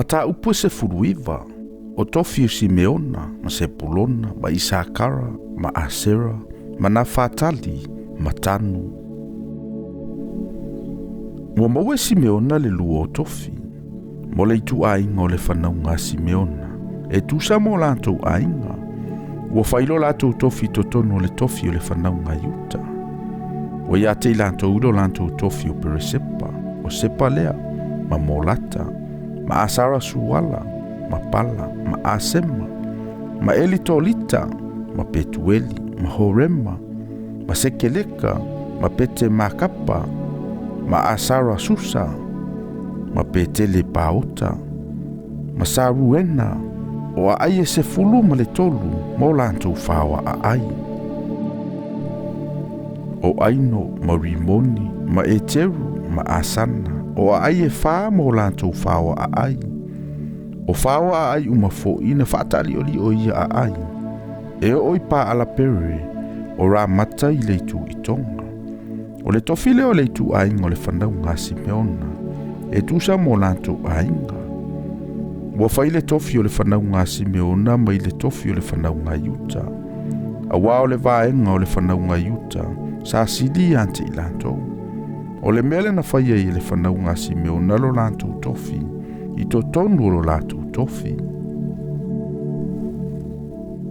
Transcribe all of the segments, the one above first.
Mata upu se furuiva, o tofi Simeona, ma Sepulona, ma Isakara, ma Asera, ma Nafatali, ma Tanu. Ua maua Simeona le lua o tofi, mo le itu ainga o le whanaunga Simeona, e tusa mo lantou ainga, ua whailo lantou tofi totono le tofi o le whanaunga Iuta. Ua ia te lantou udo lantou tofi o Peresepa, o Sepa lea, ma Molata, ma Asara Suala, ma Pala, ma Asema, ma Elitolita, ma Petueli, ma Horema, ma Sekeleka, ma Pete Makapa, ma Asara Susa, ma Petele Paota, ma Saruena, o a aie se fulu ma le tolu, mo lantou whawa a ai. O aino, ma Rimoni, ma Eteru, ma Asana, o a aie wha mo lantou whawa a ai. O whawa a ai uma fo ina whaatali o li o ia a ai. E o ipa ala pere, o rā mata i leitu i tonga. O le tofile o leitu ainga o le whanaunga Simeona, e tusa mo lantou ainga. Ua whaile tofi o le whanaunga Simeona mai le tofi o le whanaunga Iuta. A wā o le vaenga o le whanaunga Iuta, sa sili ante i lantou. O le mele na whaia i le whanaunga Simeona lo lantou tofi, i to tonu lo lantou tofi.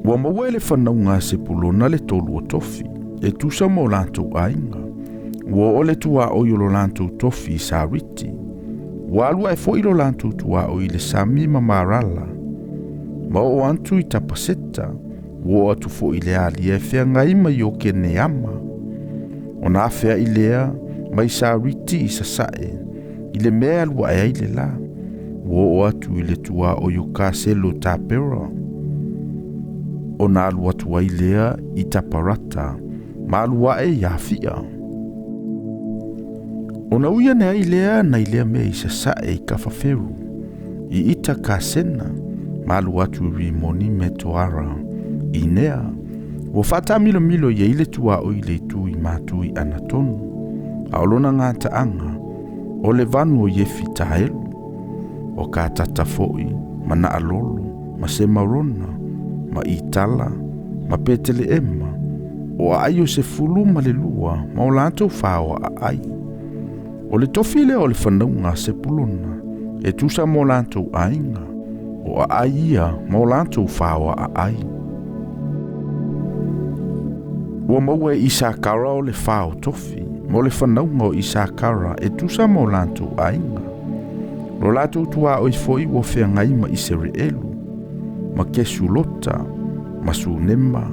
Ua maua e le whanaunga Sepulona le tolu o tofi, e tusa mo lantou ainga. Ua o le tua o lo lantou tofi sa riti. Ua alua e fo ilo lantou tua o i le sami ma marala. Ma o antu i tapaseta, ua atu fo i le ali e Feagaiga mai o kene ama. O na fea i lea, mai sa riti i sasae, i le mea alua e aile la. Ua o atu i le tua o yo kaselo tapera. O na alua tua i lea i taparata, ma alua e yafia. O na uia nea i lea na i lea mea i sasae i kafaferu, i ita kasena, ma alua atu i Rimoni me toara, i nea. Ua whata milo milo i eile tua o i le tu i mātu i anatonu. A olona ngā taanga, o le vanu o iefi tahelu, o ka tata foi, ma na alolo, ma se marona, ma itala, ma petele ema, o a aio se fulu ma le lua, ma o lantou whaoa a ai. O le tofile o le whanaunga Sepulona, e tusa mo lantou ainga, o a aia ma o lantou whaoa a ai. Ua maua e Isakara o le whao tofi, mo le whanaunga o Isakara e tusa mo lantou ainga. Lo lantou tua o i foi o Feagaiga ma Isereelu, ma Kesulota, ma Sunema,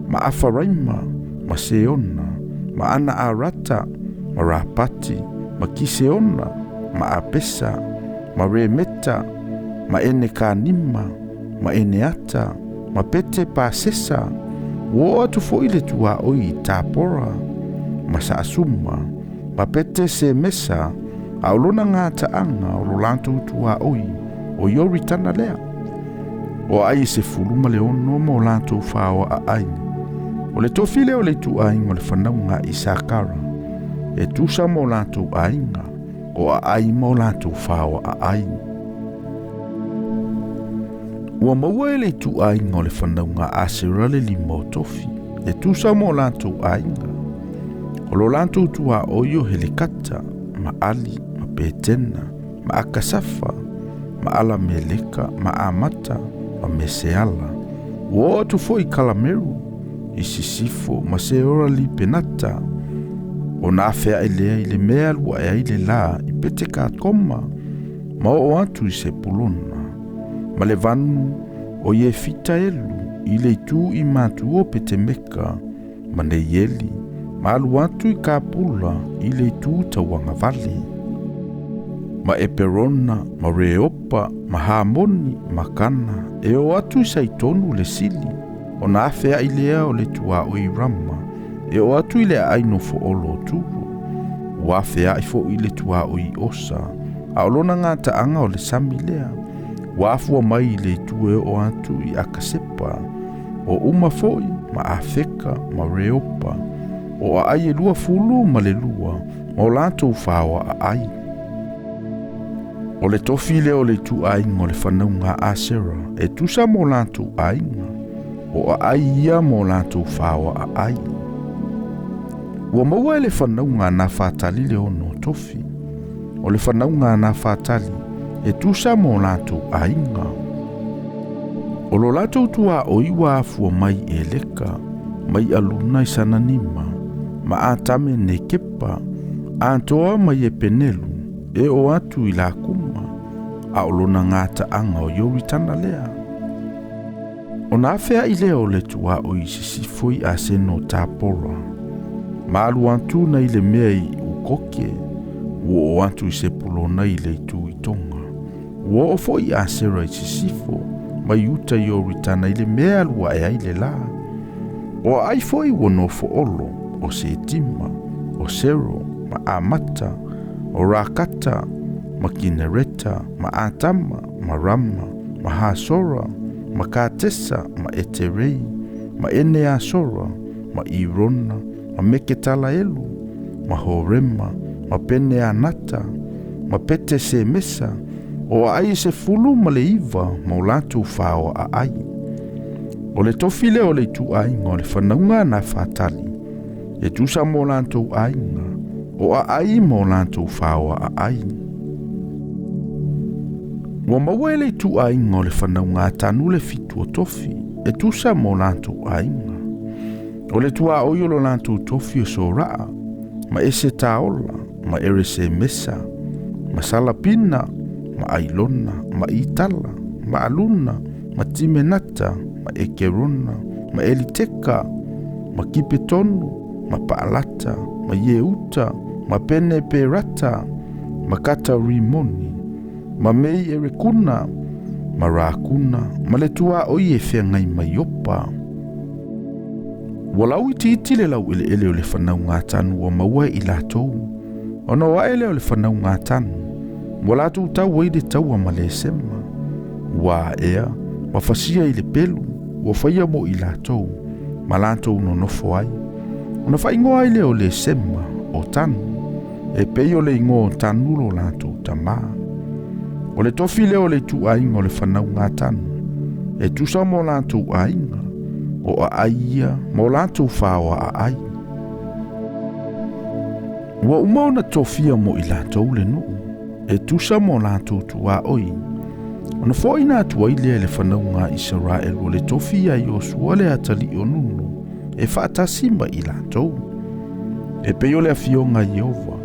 ma Afaraima, ma Seona, ma Ana Arata, ma Rapati, ma Kiseona, ma Apesa, ma Remeta, ma Enekanima, ma Eneata, ma Pete Pasesa, wo atu fo i le tua o i Tapora, ma Saasuma, ma Pete Semesa, a olona ngā taanga o lo lantou tua oi, o Yoritana lea. O ai se fuluma le ono mo lantou whaoa a ai. O le tofile o le tu ainga o le whanaunga Isakara, e tusa mo lantou ainga, o a ai mo lantou whaoa a ai. Ua maua e le tu ainga o le whanaunga Asera le limo tofi, e tusa mo lantou ainga. O lo lantou tua oio helikata, ma ali, ma petena, ma akasafa, ma ala meleka, ma amata, ma meseala. Ua atu fo i kalameru, i sisifo, ma se ora li penata. O na fea i lea i le mea lua e aile la i pete ka koma, ma o atu i Sepulona. Ma le vanu o ie fita elu i le tu i matu o pete meka, ma ne yeli, ma alu atu i kapula i le tu tawanga vale. Ma Eperona, ma Reopa, ma Hamoni, ma Kana, e o atu i saitonu le sili, o na afea i lea o le tua o i Rama, e o atu i le aino fo olo turu, o afea i fo i le tua o i Osa, a olona ngā taanga o le sami lea, o afua mai i le tue o atu i Akasepa, o uma foi, ma Afeka, ma Reopa, o a ai e lua fulu ma le lua, ma o lantou whaoa a ai. O O le tofi leo le tuaiga o le whanaunga Asera e tusa mo lātou ainga o a aia mo lātou whawa a ai. Ua maua e le whanaunga nā whātali le ono tofi. O le whanaunga nā whātali e tusa mo lātou ainga. O lo lātou tua o iwa afua mai e leka, mai aluna i sananima, ma ātame ne kepa, ātoa mai e penelu, e o atu i la kuma, a olona ngata anga o yori tana lea. O nā whea i leo le tua o i sisifoi a seno tāpora, ma alu antu na i le mea i ukoke, o atu i se pulona i le tu i tonga. O foi a sera i sisifo, mai uta i o ritana i le mea lua e ai le la. O ai foi wono fo olo, o se tima, o sero, ma amata, o rakata, ma kinereta, ma atama, ma rama, ma hasora, ma katesa, ma eterei, ma ene asora, ma irona, ma meketala elu, ma horema, ma pene anata, ma pete se mesa, o ai se fulu ma le iwa ma o lātou whao a ai. O le tofi leo le tu ainga o le whanaunga na whātali, e tusa mo lātou ainga, o a ai mo lātou whao a ai. Wa maua e le tu ainga o le whanaunga tanu le fitu o tofi, e tusa mo lātou ainga. O le tua oiolo lātou tofi o so raa, ma ese taola, ma ere se mesa, ma salapina, ma ailona, ma itala, ma aluna, ma timenata, ma ekerona, ma eliteka, ma kipetonu, ma paalata, ma yeuta, ma pene perata, ma kata rimoni, ma mei erekuna, ma rakuna, ma le tua oi e whengai mai opa. Walau iti iti le lau ele o le whanau ngā tanu o maua i lātou, ona wa ele o le whanau ngā tanu, wala tu tau waide tau ama le sema. Wa ea, wa fasia i le pelu, wa faya mo i lātou, ma lātou no nofo ai. Ona fa ingoa i le o le sema o tanu, e pei o le ingo o tanu lo lātou tamā. O le tofi le o le tu ainga o le whanau ngā tanu, e tusa mo lātou ainga, o a aia mo lātou whaoa a ai. Wa umauna tofia mo i lātou le nuu, e tusa mo lātou tua oi. Ona fo ina tua i le whanaunga Israel o le Feagaiga Iosua le atali o nunu, e whaatasima i lātou. E peo le afionga Iova,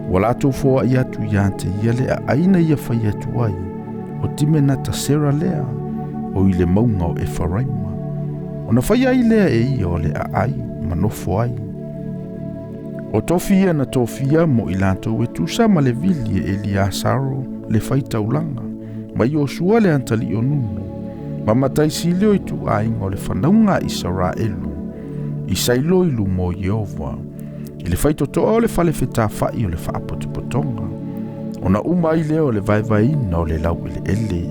wa lātou foa i atu i ante ia le a aina ia whai atu ai, o timenata sera lea, o i le maunga o Efaraima. Ona whai ai lea e ia o le a ai, manofo ai. O tofia na tofia mo i lātou e tusa ma le vili e Eliasaro le Faitaulanga, ma Iosua le antali o nunu, ma mataisi leo i tu ainga o le whanaunga Israelu, i sailo ilu mo Iova, i le faitotoa o le fale fetawhai o le whaapotopotonga, ona uma i leo le vaivaina o le lau ele ele.